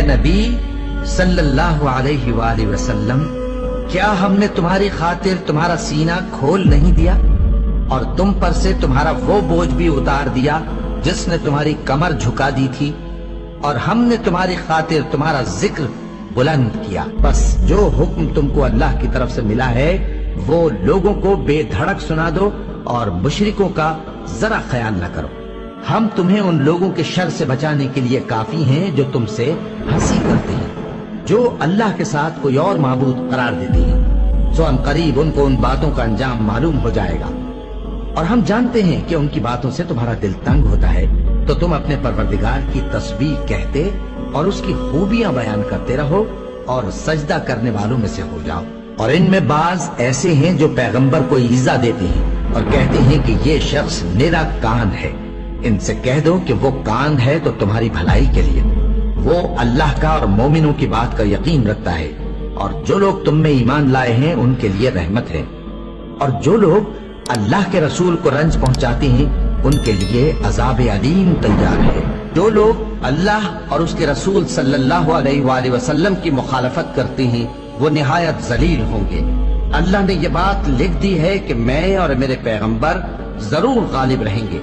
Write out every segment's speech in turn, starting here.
نبی صلی اللہ علیہ وآلہ وسلم، کیا ہم نے تمہاری خاطر تمہارا سینہ کھول نہیں دیا اور تم پر سے تمہارا وہ بوجھ بھی اتار دیا جس نے تمہاری کمر جھکا دی تھی، اور ہم نے تمہاری خاطر تمہارا ذکر بلند کیا۔ بس جو حکم تم کو اللہ کی طرف سے ملا ہے وہ لوگوں کو بے دھڑک سنا دو اور مشرکوں کا ذرا خیال نہ کرو۔ ہم تمہیں ان لوگوں کے شر سے بچانے کے لیے کافی ہیں جو تم سے ہنسی کرتے ہیں، جو اللہ کے ساتھ کوئی اور معبود قرار دیتے ہیں، سو ان قریب ان کو ان باتوں کا انجام معلوم ہو جائے گا، اور ہم جانتے ہیں کہ ان کی باتوں سے تمہارا دل تنگ ہوتا ہے، تو تم اپنے پروردگار کی تسبیح کہتے اور اس کی خوبیاں بیان کرتے رہو اور سجدہ کرنے والوں میں سے ہو جاؤ۔ اور ان میں بعض ایسے ہیں جو پیغمبر کو ایذا دیتے ہیں اور کہتے ہیں کہ یہ شخص نیرا کان ہے۔ ان سے کہہ دو کہ وہ کان ہے تو تمہاری بھلائی کے لیے، وہ اللہ کا اور مومنوں کی بات کا یقین رکھتا ہے، اور جو لوگ تم میں ایمان لائے ہیں ان کے لیے رحمت ہے، اور جو لوگ اللہ کے رسول کو رنج پہنچاتے ہیں ان کے لیے عذاب علیم تیار ہے۔ جو لوگ اللہ اور اس کے رسول صلی اللہ علیہ وآلہ وسلم کی مخالفت کرتے ہیں وہ نہایت ذلیل ہوں گے۔ اللہ نے یہ بات لکھ دی ہے کہ میں اور میرے پیغمبر ضرور غالب رہیں گے،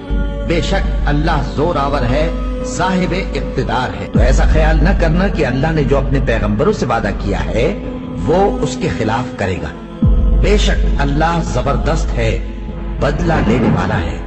بے شک اللہ زور آور ہے، صاحب اقتدار ہے۔ تو ایسا خیال نہ کرنا کہ اللہ نے جو اپنے پیغمبروں سے وعدہ کیا ہے وہ اس کے خلاف کرے گا، بے شک اللہ زبردست ہے، بدلہ لینے والا ہے۔